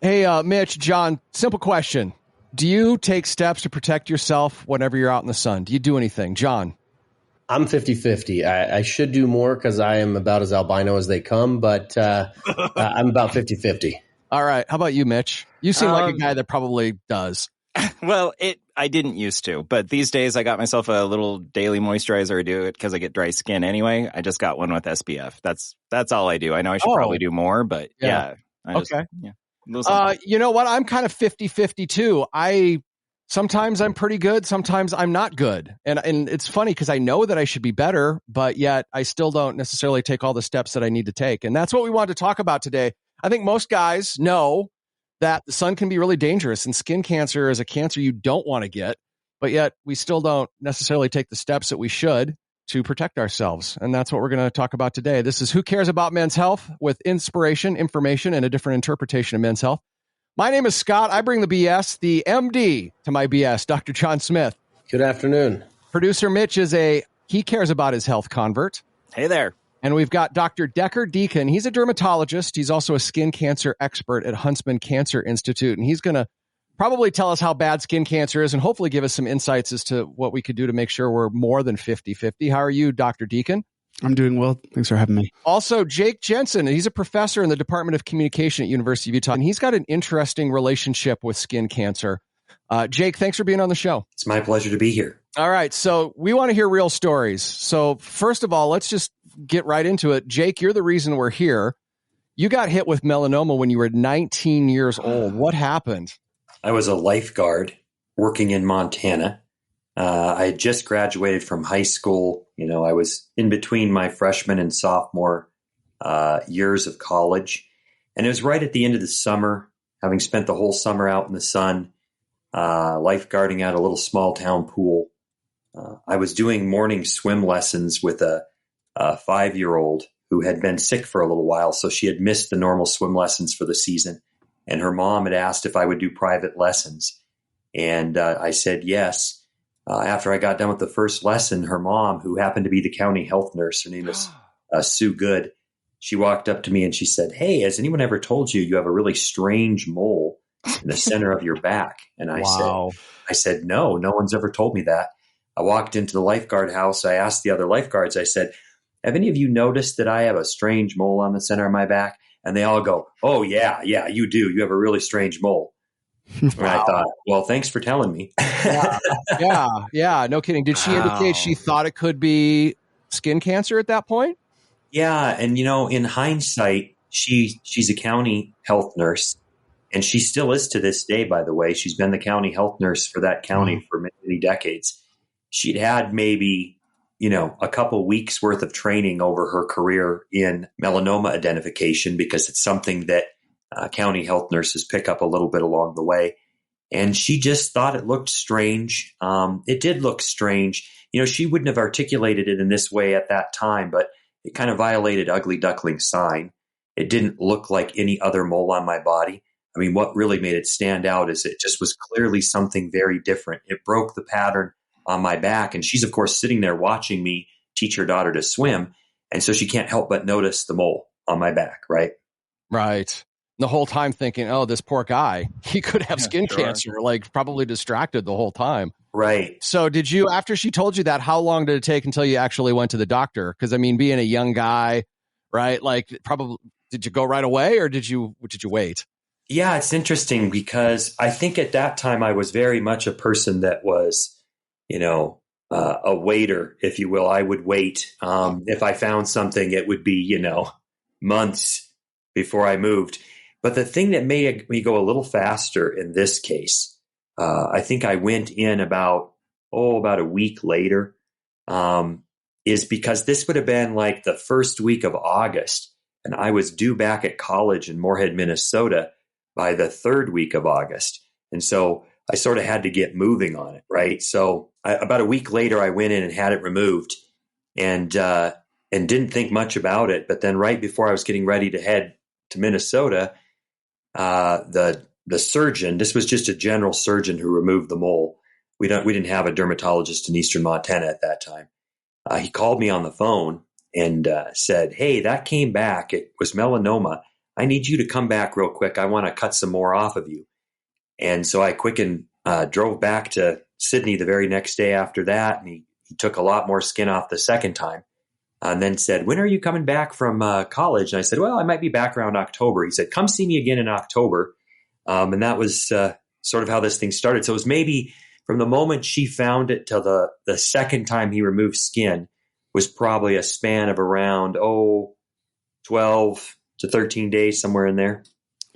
Hey, Mitch, John, simple question. Do you take steps to protect yourself whenever you're out in the sun? Do you do anything? John? I'm 50-50. I should do more because I am about as albino as they come, but I'm about 50-50. All right. How about you, Mitch? You seem like a guy that probably does. Well, I didn't used to, but these days I got myself a little daily moisturizer. I do it because I get dry skin anyway. I just got one with SPF. That's all I do. I know I should probably do more, but yeah. Okay. You know what? I'm kind of 50-50 too. Sometimes I'm pretty good. Sometimes I'm not good. And it's funny because I know that I should be better, but yet I still don't necessarily take all the steps that I need to take. And that's what we want to talk about today. I think most guys know that the sun can be really dangerous, and skin cancer is a cancer you don't want to get, but yet we still don't necessarily take the steps that we should to protect ourselves. And that's what we're going to talk about today. This is Who Cares About Men's Health, with inspiration, information, and a different interpretation of men's health. My name is Scott. I bring the BS, the MD to my BS, Dr. John Smith. Good afternoon. Producer Mitch is he cares about his health convert. Hey there. And we've got Dr. Decker Deacon. He's a dermatologist. He's also a skin cancer expert at Huntsman Cancer Institute. And he's going to probably tell us how bad skin cancer is and hopefully give us some insights as to what we could do to make sure we're more than 50-50. How are you, Dr. Deacon? I'm doing well. Thanks for having me. Also, Jake Jensen. He's a professor in the Department of Communication at University of Utah. And he's got an interesting relationship with skin cancer. Jake, thanks for being on the show. It's my pleasure to be here. All right. So we want to hear real stories. So first of all, let's just get right into it. Jake, you're the reason we're here. You got hit with melanoma when you were 19 years old. What happened? I was a lifeguard working in Montana. I had just graduated from high school. You know, I was in between my freshman and sophomore years of college. And it was right at the end of the summer, having spent the whole summer out in the sun, lifeguarding at a little small town pool. I was doing morning swim lessons with a 5-year-old who had been sick for a little while. So she had missed the normal swim lessons for the season. And her mom had asked if I would do private lessons. And I said yes. After I got done with the first lesson, her mom, who happened to be the county health nurse, her name is Sue Good, she walked up to me and she said, "Hey, has anyone ever told you you have a really strange mole in the center of your back?" And I said, no one's ever told me that. I walked into the lifeguard house. I asked the other lifeguards, I said, "Have any of you noticed that I have a strange mole on the center of my back?" And they all go, "Oh, yeah, you do. You have a really strange mole." And I thought, well, thanks for telling me. Yeah, no kidding. Did she indicate she thought it could be skin cancer at that point? Yeah, and you know, in hindsight, she's a county health nurse, and she still is to this day, by the way. She's been the county health nurse for that county for many decades. She'd had maybe, a couple weeks worth of training over her career in melanoma identification, because it's something that county health nurses pick up a little bit along the way. And she just thought it looked strange. It did look strange. She wouldn't have articulated it in this way at that time, but it kind of violated ugly duckling sign. It didn't look like any other mole on my body. I mean, what really made it stand out is it just was clearly something very different. It broke the pattern on my back. And she's, of course, sitting there watching me teach her daughter to swim. And so she can't help but notice the mole on my back, right? Right. The whole time thinking, oh, this poor guy, he could have skin cancer, like probably distracted the whole time. Right. So did you, after she told you that, how long did it take until you actually went to the doctor? Because I mean, being a young guy, right? Like probably, did you go right away or did you wait? Yeah, it's interesting because I think at that time I was very much a person that was, a waiter, if you will. I would wait. If I found something, it would be, months before I moved. But the thing that made me go a little faster in this case, I think I went in about a week later, is because this would have been like the first week of August. And I was due back at college in Moorhead, Minnesota by the third week of August. And so I sort of had to get moving on it, right? So about a week later, I went in and had it removed and didn't think much about it. But then right before I was getting ready to head to Minnesota, the surgeon, this was just a general surgeon who removed the mole. We didn't have a dermatologist in Eastern Montana at that time. He called me on the phone and said, "Hey, that came back. It was melanoma. I need you to come back real quick. I want to cut some more off of you. And so I drove back to Sydney the very next day after that. And he took a lot more skin off the second time. And then said, when are you coming back from college? And I said, well, I might be back around October. He said, come see me again in October. And that was sort of how this thing started. So it was maybe from the moment she found it till the second time he removed skin was probably a span of around, 12 to 13 days, somewhere in there.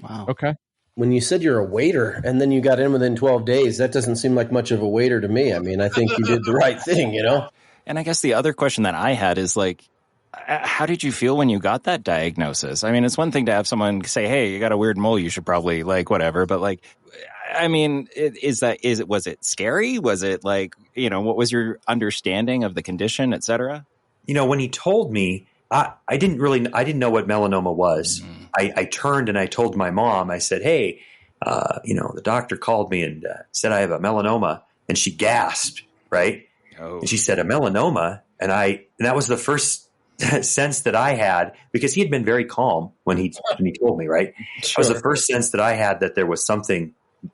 Wow. Okay. When you said you're a waiter and then you got in within 12 days, that doesn't seem like much of a waiter to me. I mean, I think you did the right thing, you know? And I guess the other question that I had is like, how did you feel when you got that diagnosis? I mean, it's one thing to have someone say, hey, you got a weird mole, you should probably like whatever. But like, I mean, was it scary? Was it like, what was your understanding of the condition, et cetera? When he told me, I didn't know what melanoma was. I turned and I told my mom, I said, hey, the doctor called me and said I have a melanoma. And she gasped, right? Oh. And she said, a melanoma? And that was the first sense that I had, because he had been very calm when he told me, right? Sure. It was the first sense that I had that there was something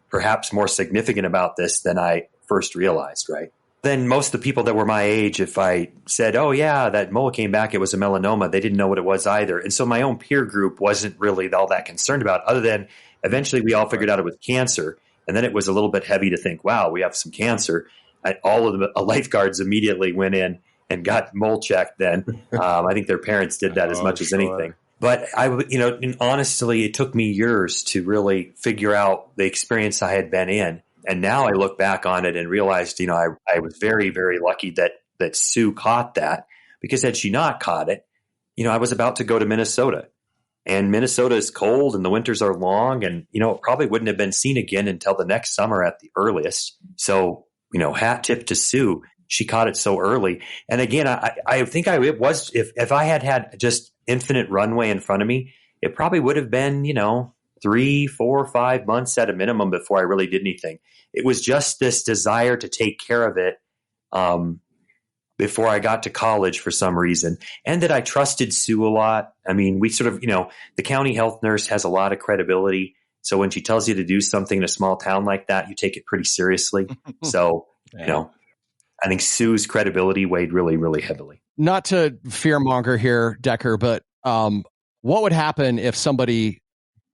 perhaps more significant about this than I first realized, right? Then most of the people that were my age, if I said, oh yeah, that mole came back, it was a melanoma, they didn't know what it was either. And so my own peer group wasn't really all that concerned about it, other than eventually we all figured out it was cancer. And then it was a little bit heavy to think, wow, we have some cancer. All of the lifeguards immediately went in and got mole checked then. I think their parents did that as much as anything. But honestly, it took me years to really figure out the experience I had been in. And now I look back on it and realized, I was very, very lucky that Sue caught that, because had she not caught it, I was about to go to Minnesota, and Minnesota is cold and the winters are long, and, it probably wouldn't have been seen again until the next summer at the earliest. So, hat tip to Sue. She caught it so early. And again, I think it was, if I had just infinite runway in front of me, it probably would have been, 3, 4, 5 months at a minimum before I really did anything. It was just this desire to take care of it before I got to college for some reason. And that I trusted Sue a lot. I mean, we sort of, the county health nurse has a lot of credibility. So when she tells you to do something in a small town like that, you take it pretty seriously. So, I think Sue's credibility weighed really, really heavily. Not to fearmonger here, Decker, but what would happen if somebody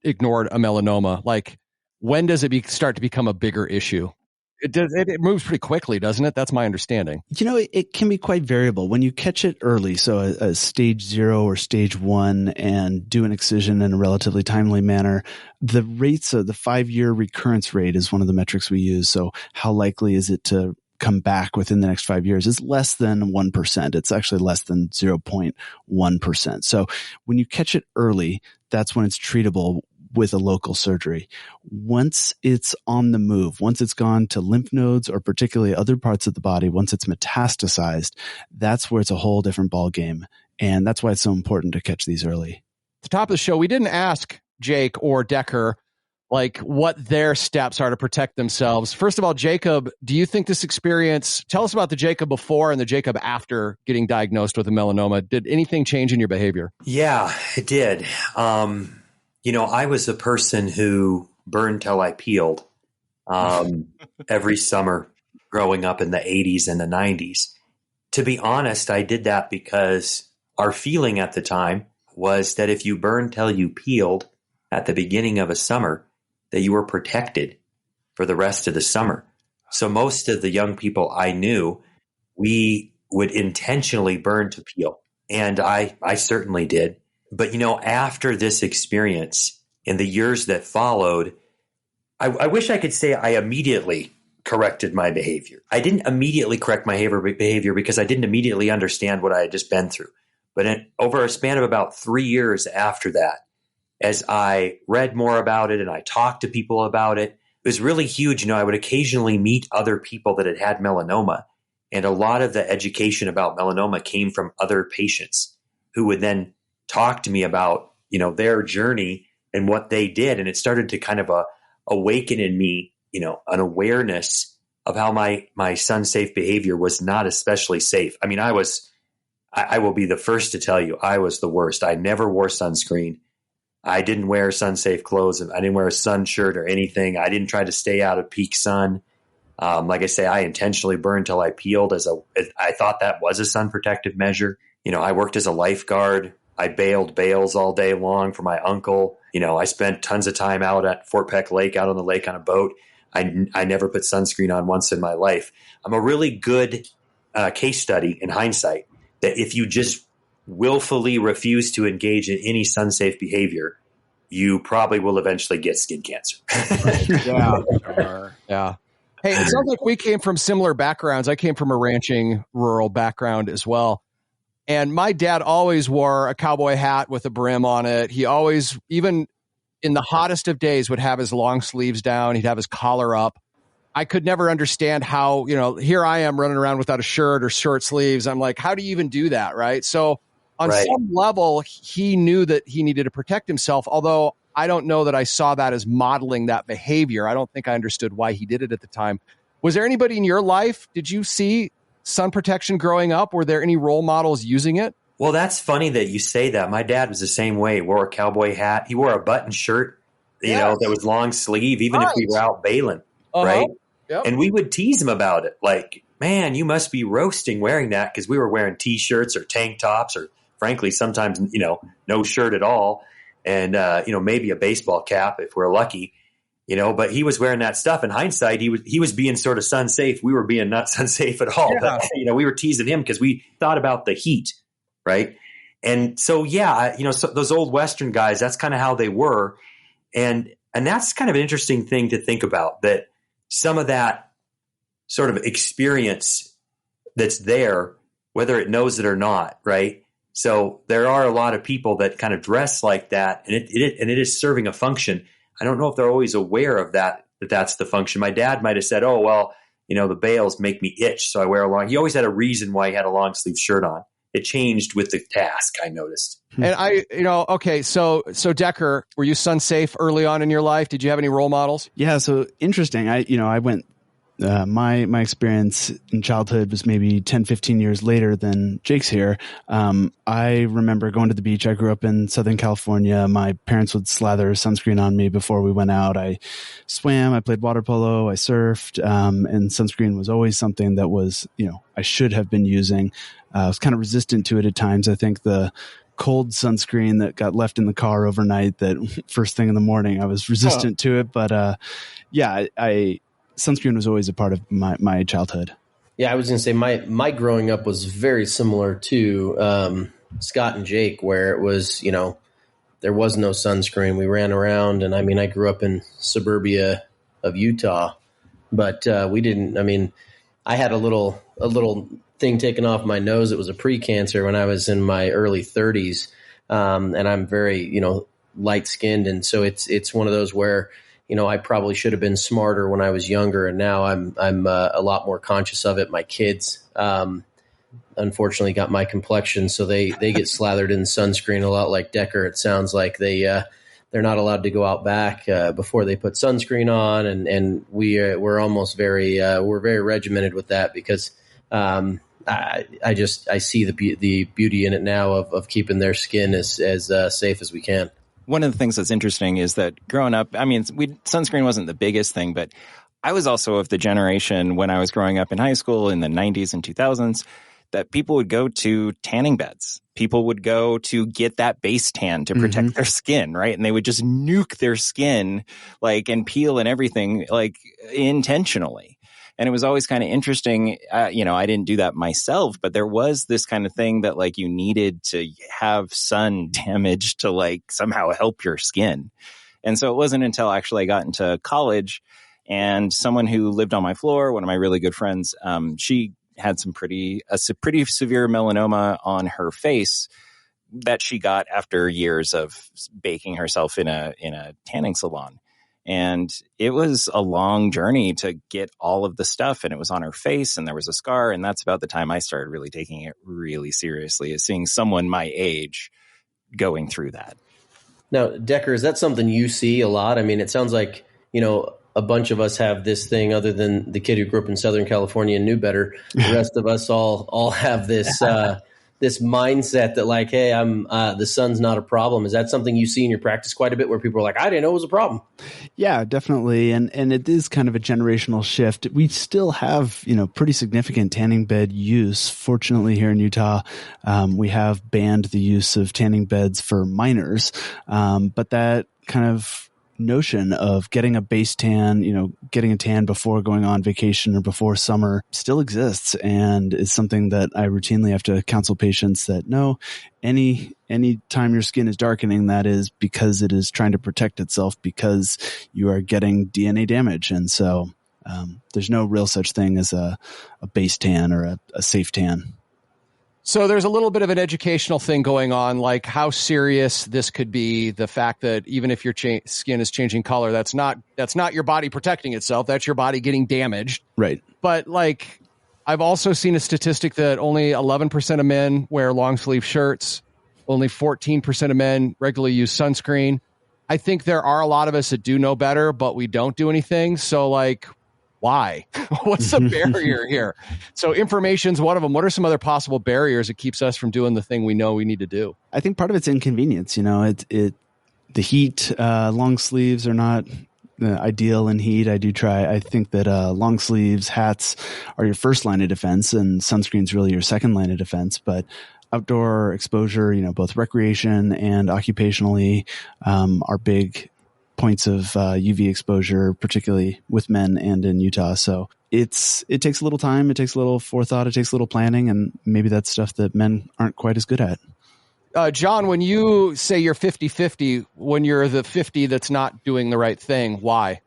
ignored a melanoma? Like, when does it start to become a bigger issue? It moves pretty quickly, doesn't it? That's my understanding. It can be quite variable. When you catch it early, so a stage 0 or stage 1, and do an excision in a relatively timely manner, the rates of the 5-year recurrence rate is one of the metrics we use. So how likely is it to come back within the next 5 years? Is less than 1%. It's actually less than 0.1%. So when you catch it early, that's when it's treatable with a local surgery. Once it's on the move, once it's gone to lymph nodes or particularly other parts of the body, once it's metastasized, that's where it's a whole different ball game. And that's why it's so important to catch these early. At the top of the show, we didn't ask Jake or Decker like what their steps are to protect themselves. First of all, Jacob, do you think this experience, tell us about the Jacob before and the Jacob after getting diagnosed with a melanoma. Did anything change in your behavior? Yeah, it did. I was a person who burned till I peeled every summer growing up in the 80s and the 90s. To be honest, I did that because our feeling at the time was that if you burned till you peeled at the beginning of a summer, that you were protected for the rest of the summer. So most of the young people I knew, we would intentionally burn to peel. And I certainly did. But, after this experience, in the years that followed, I wish I could say I immediately corrected my behavior. I didn't immediately correct my behavior because I didn't immediately understand what I had just been through. But over a span of about 3 years after that, as I read more about it and I talked to people about it, it was really huge. I would occasionally meet other people that had melanoma. And a lot of the education about melanoma came from other patients who would then talk to me about, their journey and what they did. And it started to kind of awaken in me, an awareness of how my son's safe behavior was not especially safe. I mean, I will be the first to tell you, I was the worst. I never wore sunscreen. I didn't wear sun-safe clothes. I didn't wear a sun shirt or anything. I didn't try to stay out of peak sun. Like I say, I intentionally burned till I peeled I thought that was a sun protective measure. I worked as a lifeguard. I bailed bales all day long for my uncle. I spent tons of time out at Fort Peck Lake, out on the lake on a boat. I never put sunscreen on once in my life. I'm a really good case study in hindsight that if you just willfully refuse to engage in any sun-safe behavior, you probably will eventually get skin cancer. Yeah. Hey, it sounds like we came from similar backgrounds. I came from a ranching rural background as well. And my dad always wore a cowboy hat with a brim on it. He always, even in the hottest of days, would have his long sleeves down. He'd have his collar up. I could never understand how, here I am running around without a shirt or short sleeves. I'm like, how do you even do that? Right. So on some level, he knew that he needed to protect himself, although I don't know that I saw that as modeling that behavior. I don't think I understood why he did it at the time. Was there anybody in your life? Did you see sun protection growing up? Were there any role models using it? Well, that's funny that you say that. My dad was the same way. He wore a cowboy hat. He wore a button shirt, that was long sleeve, even if we were out bailing, right? Yep. And we would tease him about it. Like, man, you must be roasting wearing that, because we were wearing T-shirts or tank tops or, frankly, sometimes, no shirt at all. And, maybe a baseball cap if we're lucky. But he was wearing that stuff. In hindsight, he was being sort of sun safe. We were being not sun safe at all. Yeah. But, we were teasing him because we thought about the heat, right? And so, so those old Western guys, that's kind of how they were. And that's kind of an interesting thing to think about, that some of that sort of experience that's there, whether it knows it or not, right? So there are a lot of people that kind of dress like that, and it is serving a function. I don't know if they're always aware of that's the function. My dad might have said, oh, well, the bales make me itch, so I wear a long. He always had a reason why he had a long sleeve shirt on. It changed with the task, I noticed. And okay, so Decker, were you sun safe early on in your life? Did you have any role models? Yeah, so interesting. I went. My experience in childhood was maybe 10, 15 years later than Jake's here. I remember going to the beach. I grew up in Southern California. My parents would slather sunscreen on me before we went out. I swam, I played water polo, I surfed, and sunscreen was always something that was, I should have been using. I was kind of resistant to it at times. I think the cold sunscreen that got left in the car overnight, that first thing in the morning, I was resistant to it. But sunscreen was always a part of my childhood. Yeah, I was going to say my growing up was very similar to Scott and Jake, where it was, there was no sunscreen. We ran around, and I grew up in suburbia of Utah, but we didn't. I had a little thing taken off my nose. It was a precancer when I was in my early 30s, and I'm very light skinned, and so it's one of those where I probably should have been smarter when I was younger, and now I'm a lot more conscious of it. My kids, unfortunately, got my complexion, so they get slathered in sunscreen a lot like Decker. It sounds like they're not allowed to go out back before they put sunscreen on, and we're almost we're very regimented with that, because I see the beauty in it now of keeping their skin as safe as we can. One of the things that's interesting is that growing up, sunscreen wasn't the biggest thing, but I was also of the generation when I was growing up in high school in the 90s and 2000s that people would go to tanning beds. People would go to get that base tan to protect their skin, right? And they would just nuke their skin, and peel and everything, intentionally. And it was always kind of interesting. I didn't do that myself, but there was this kind of thing that you needed to have sun damage to somehow help your skin. And so it wasn't until actually I got into college, and someone who lived on my floor, one of my really good friends, she had a pretty severe melanoma on her face that she got after years of baking herself in a tanning salon. And it was a long journey to get all of the stuff, and it was on her face, and there was a scar. And that's about the time I started really taking it really seriously, is seeing someone my age going through that. Now, Decker, is that something you see a lot? It sounds like, a bunch of us have this thing, other than the kid who grew up in Southern California and knew better. The rest of us all have this this mindset that like, hey, I'm the sun's not a problem. Is that something you see in your practice quite a bit, where people are like, I didn't know it was a problem? Yeah, definitely. And it is kind of a generational shift. We still have, pretty significant tanning bed use. Fortunately, here in Utah, we have banned the use of tanning beds for minors. But that kind of notion of getting a base tan, getting a tan before going on vacation or before summer still exists, and is something that I routinely have to counsel patients that no, any time your skin is darkening, that is because it is trying to protect itself because you are getting DNA damage. And so there's no real such thing as a base tan or a safe tan. So there's a little bit of an educational thing going on, like how serious this could be. The fact that even if your skin is changing color, that's not your body protecting itself. That's your body getting damaged. Right. But like, I've also seen a statistic that only 11% of men wear long sleeve shirts. Only 14% of men regularly use sunscreen. I think there are a lot of us that do know better, but we don't do anything. So like, why? What's the barrier here? So information's one of them. What are some other possible barriers that keeps us from doing the thing we know we need to do? I think part of it's inconvenience. The heat, long sleeves are not ideal in heat. I think that long sleeves, hats are your first line of defense, and sunscreen's really your second line of defense. But outdoor exposure, both recreation and occupationally, are big points of UV exposure, particularly with men and in Utah. So it takes a little time. It takes a little forethought. It takes a little planning. And maybe that's stuff that men aren't quite as good at. John, when you say you're 50-50, when you're the 50 that's not doing the right thing, why?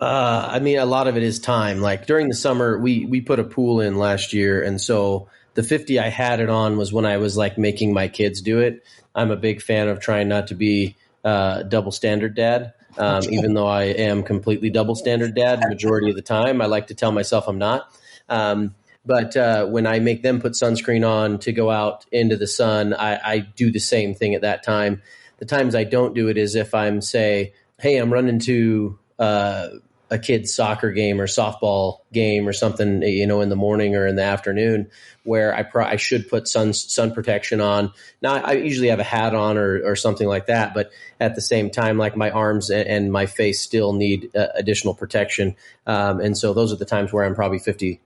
A lot of it is time. Like during the summer, we put a pool in last year. And so the 50 I had it on was when I was like making my kids do it. I'm a big fan of trying not to be double standard dad, even though I am completely double standard dad majority of the time. I like to tell myself I'm not. But when I make them put sunscreen on to go out into the sun, I do the same thing at that time. The times I don't do it is if I'm say, hey, I'm running to a kid's soccer game or softball game or something, in the morning or in the afternoon, where I should put sun protection on. Now, I usually have a hat on or something like that, but at the same time, like my arms and my face still need additional protection. And so those are the times where I'm probably 50-50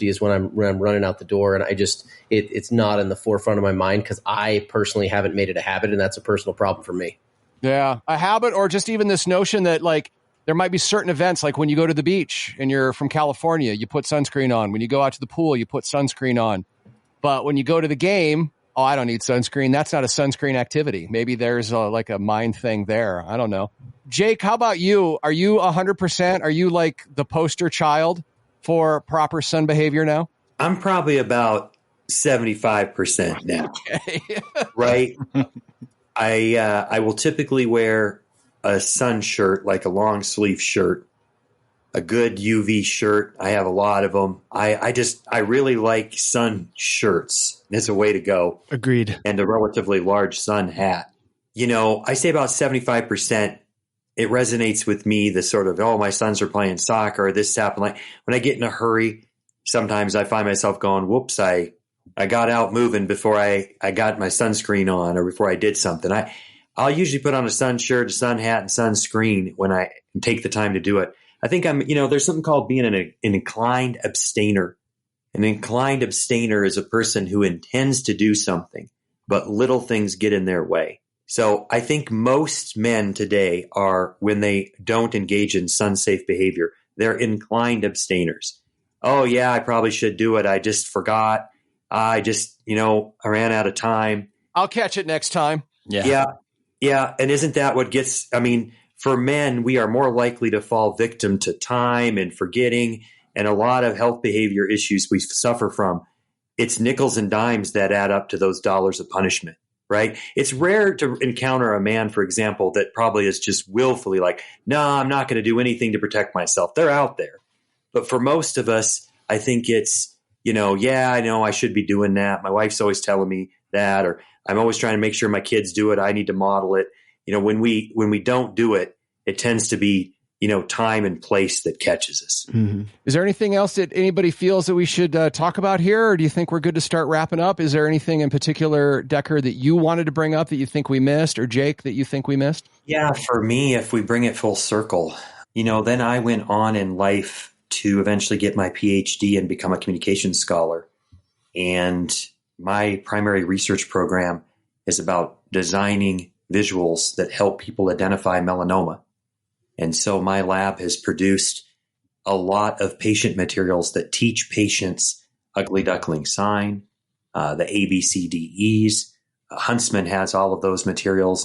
is when I'm running out the door, and it's not in the forefront of my mind because I personally haven't made it a habit, and that's a personal problem for me. Yeah, a habit, or just even this notion that like there might be certain events, like when you go to the beach and you're from California, you put sunscreen on. When you go out to the pool, you put sunscreen on. But when you go to the game, I don't need sunscreen. That's not a sunscreen activity. Maybe there's like a mind thing there. I don't know. Jake, how about you? Are you 100%? Are you like the poster child for proper sun behavior now? I'm probably about 75% now. Okay. Right? I will typically wear a sun shirt, like a long sleeve shirt, a good UV shirt. I have a lot of them. I really like sun shirts. It's a way to go. Agreed. And a relatively large sun hat. I say about 75%. It resonates with me, the sort of, my sons are playing soccer, or this happened. Like when I get in a hurry, sometimes I find myself going, whoops, I got out moving before I got my sunscreen on or before I did something. I'll usually put on a sun shirt, a sun hat, and sunscreen when I take the time to do it. I think there's something called being an inclined abstainer. An inclined abstainer is a person who intends to do something, but little things get in their way. So I think most men today are, when they don't engage in sun-safe behavior, they're inclined abstainers. Oh, yeah, I probably should do it. I just forgot. I ran out of time. I'll catch it next time. Yeah. And isn't that what gets, for men, we are more likely to fall victim to time and forgetting and a lot of health behavior issues we suffer from. It's nickels and dimes that add up to those dollars of punishment, right? It's rare to encounter a man, for example, that probably is just willfully like, no, I'm not going to do anything to protect myself. They're out there. But for most of us, I think it's, yeah, I know I should be doing that. My wife's always telling me that, or I'm always trying to make sure my kids do it. I need to model it. When we don't do it, it tends to be, time and place that catches us. Mm-hmm. Is there anything else that anybody feels that we should talk about here, or do you think we're good to start wrapping up? Is there anything in particular, Decker, that you wanted to bring up that you think we missed, or Jake, that you think we missed? Yeah, for me, if we bring it full circle, then I went on in life to eventually get my PhD and become a communications scholar. And my primary research program is about designing visuals that help people identify melanoma. And so my lab has produced a lot of patient materials that teach patients ugly duckling sign, the ABCDEs. Huntsman has all of those materials,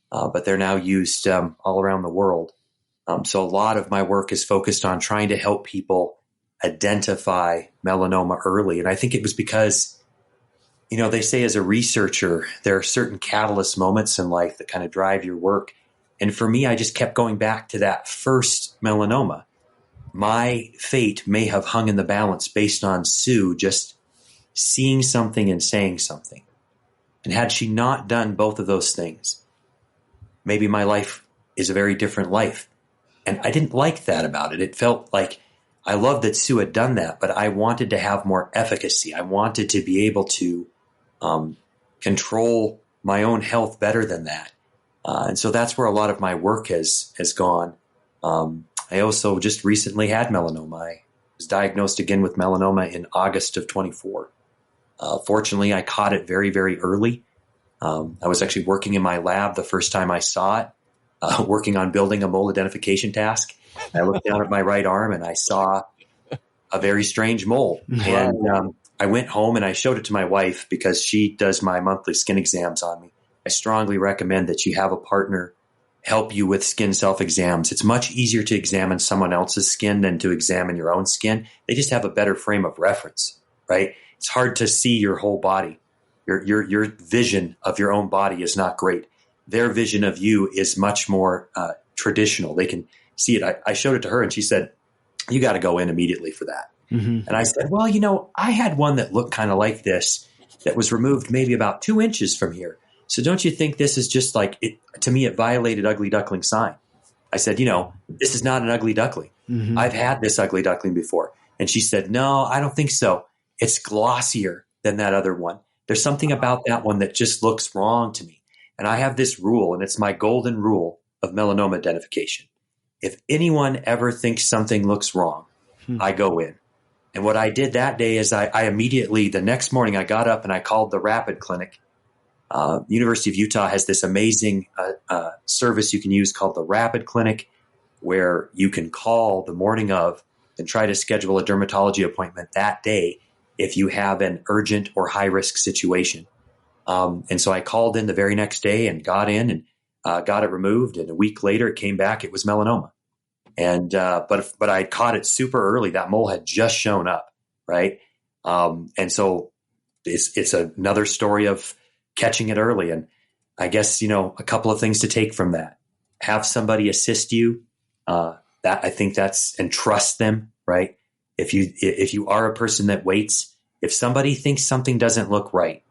but they're now used all around the world. So a lot of my work is focused on trying to help people identify melanoma early. And I think it was because, they say as a researcher, there are certain catalyst moments in life that kind of drive your work. And for me, I just kept going back to that first melanoma. My fate may have hung in the balance based on Sue just seeing something and saying something. And had she not done both of those things, maybe my life is a very different life. And I didn't like that about it. It felt like I loved that Sue had done that, but I wanted to have more efficacy. I wanted to be able to control my own health better than that. And so that's where a lot of my work has gone. I also just recently had melanoma. I was diagnosed again with melanoma in August of 24. Fortunately, I caught it very, very early. I was actually working in my lab the first time I saw it, working on building a mole identification task. I looked down at my right arm and I saw a very strange mole. And I went home and I showed it to my wife because she does my monthly skin exams on me. I strongly recommend that you have a partner help you with skin self-exams. It's much easier to examine someone else's skin than to examine your own skin. They just have a better frame of reference, right? It's hard to see your whole body. Your vision of your own body is not great. Their vision of you is much more traditional. They can see it. I showed it to her and she said, you got to go in immediately for that. Mm-hmm. And I said, well, I had one that looked kind of like this that was removed maybe about 2 inches from here. So don't you think this is just like it? To me, it violated ugly duckling sign. I said, this is not an ugly duckling. Mm-hmm. I've had this ugly duckling before. And she said, no, I don't think so. It's glossier than that other one. There's something about that one that just looks wrong to me. And I have this rule, and it's my golden rule of melanoma identification. If anyone ever thinks something looks wrong, I go in. And what I did that day is I immediately, the next morning, I got up and I called the Rapid Clinic. University of Utah has this amazing service you can use called the Rapid Clinic, where you can call the morning of and try to schedule a dermatology appointment that day if you have an urgent or high-risk situation. And so I called in the very next day and got in and got it removed. And a week later, it came back. It was melanoma. And but I caught it super early. That mole had just shown up, right? And so it's another story of catching it early. And I guess, a couple of things to take from that. Have somebody assist you. And trust them, right? If you are a person that waits, if somebody thinks something doesn't look right,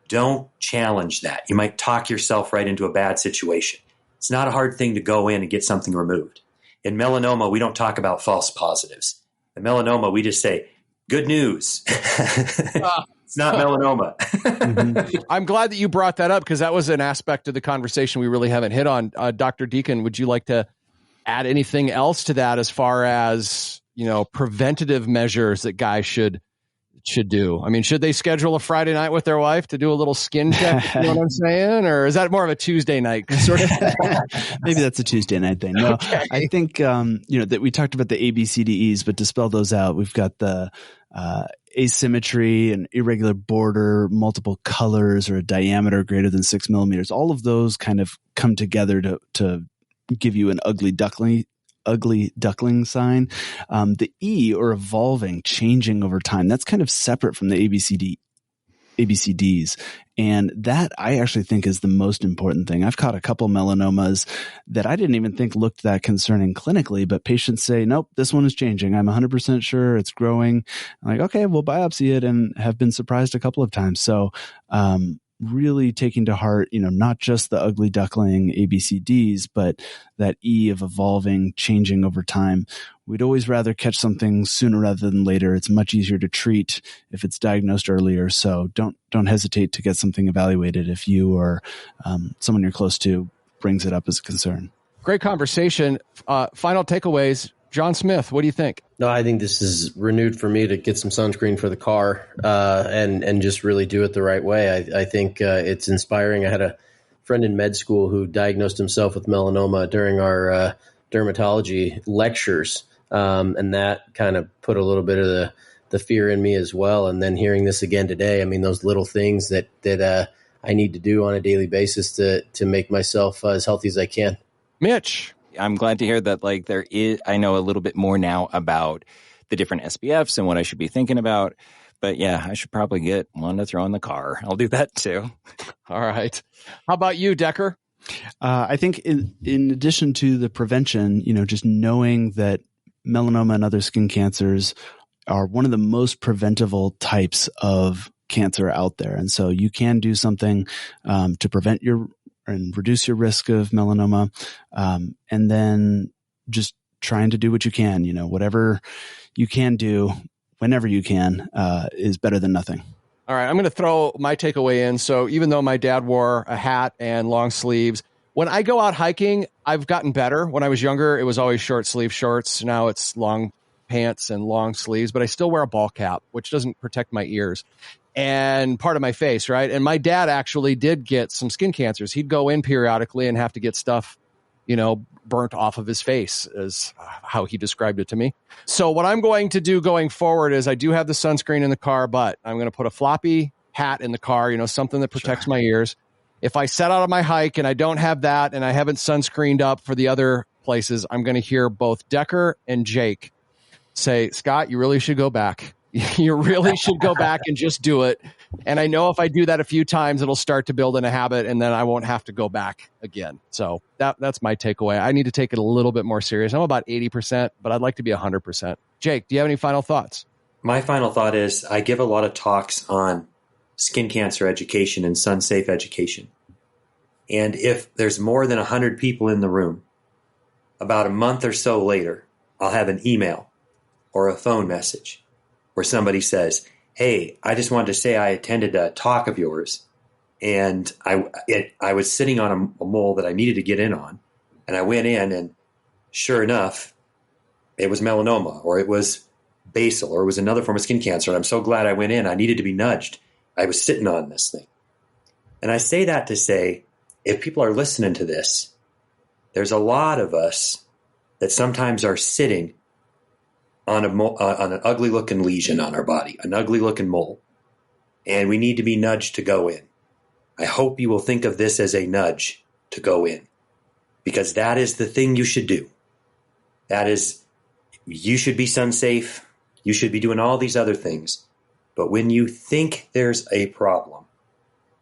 don't challenge that. You might talk yourself right into a bad situation. It's not a hard thing to go in and get something removed. In melanoma, we don't talk about false positives. In melanoma, we just say, good news. It's not melanoma. Mm-hmm. I'm glad that you brought that up because that was an aspect of the conversation we really haven't hit on. Dr. Deacon, would you like to add anything else to that as far as, preventative measures that guys should do? I mean, should they schedule a Friday night with their wife to do a little skin check? You know what I'm saying? Or is that more of a Tuesday night sort of? Maybe that's a Tuesday night thing. No, okay. I think, that we talked about the ABCDEs, but to spell those out, we've got the asymmetry, an irregular border, multiple colors, or a diameter greater than 6 millimeters. All of those kind of come together to give you an ugly duckling sign. The E, or evolving, changing over time, that's kind of separate from the ABCDs. And that I actually think is the most important thing. I've caught a couple melanomas that I didn't even think looked that concerning clinically, but patients say, nope, this one is changing. I'm 100% sure it's growing. I'm like, okay, we'll biopsy it, and have been surprised a couple of times. So, really taking to heart, not just the ugly duckling ABCDs, but that E of evolving, changing over time. We'd always rather catch something sooner rather than later. It's much easier to treat if it's diagnosed earlier. So don't hesitate to get something evaluated if you or someone you're close to brings it up as a concern. Great conversation. Final takeaways. John Smith, what do you think? No, I think this is renewed for me to get some sunscreen for the car and just really do it the right way. I think it's inspiring. I had a friend in med school who diagnosed himself with melanoma during our dermatology lectures, and that kind of put a little bit of the fear in me as well. And then hearing this again today, I mean, those little things that I need to do on a daily basis to make myself as healthy as I can. Mitch. I'm glad to hear that, I know a little bit more now about the different SPFs and what I should be thinking about. But yeah, I should probably get one to throw in the car. I'll do that too. All right. How about you, Decker? I think in addition to the prevention, just knowing that melanoma and other skin cancers are one of the most preventable types of cancer out there. And so you can do something to prevent and reduce your risk of melanoma. And then just trying to do what you can, whatever you can do whenever you can is better than nothing. All right. I'm going to throw my takeaway in. So even though my dad wore a hat and long sleeves, when I go out hiking, I've gotten better. When I was younger, it was always short sleeve shorts. Now it's long pants and long sleeves, but I still wear a ball cap, which doesn't protect my ears and part of my face, right? And my dad actually did get some skin cancers. He'd go in periodically and have to get stuff, burnt off of his face, is how he described it to me. So what I'm going to do going forward is I do have the sunscreen in the car, but I'm going to put a floppy hat in the car, something that protects my ears. If I set out on my hike and I don't have that and I haven't sunscreened up for the other places, I'm going to hear both Decker and Jake say, Scott, you really should go back. You really should go back and just do it. And I know if I do that a few times, it'll start to build in a habit and then I won't have to go back again. So that's my takeaway. I need to take it a little bit more serious. I'm about 80%, but I'd like to be 100%. Jake, do you have any final thoughts? My final thought is I give a lot of talks on skin cancer education and sun safe education. And if there's more than 100 people in the room, about a month or so later, I'll have an email or a phone message where somebody says, hey, I just wanted to say I attended a talk of yours and I was sitting on a mole that I needed to get in on. And I went in and sure enough, it was melanoma or it was basal or it was another form of skin cancer. And I'm so glad I went in. I needed to be nudged. I was sitting on this thing. And I say that to say, if people are listening to this, there's a lot of us that sometimes are sitting on an ugly looking lesion on our body, an ugly looking mole. And we need to be nudged to go in. I hope you will think of this as a nudge to go in, because that is the thing you should do. That is, you should be sun safe. You should be doing all these other things. But when you think there's a problem,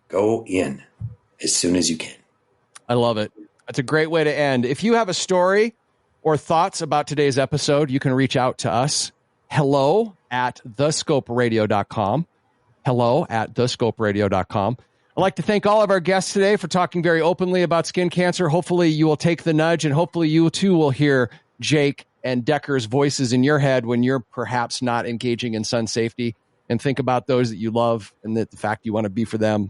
go in as soon as you can. I love it. That's a great way to end. If you have a story or thoughts about today's episode, you can reach out to us. hello@thescoperadio.com. hello@thescoperadio.com. I'd like to thank all of our guests today for talking very openly about skin cancer. Hopefully you will take the nudge, and hopefully you too will hear Jake and Decker's voices in your head when you're perhaps not engaging in sun safety, and think about those that you love and that the fact you want to be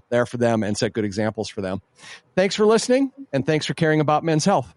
there for them, and set good examples for them. Thanks for listening, and thanks for caring about men's health.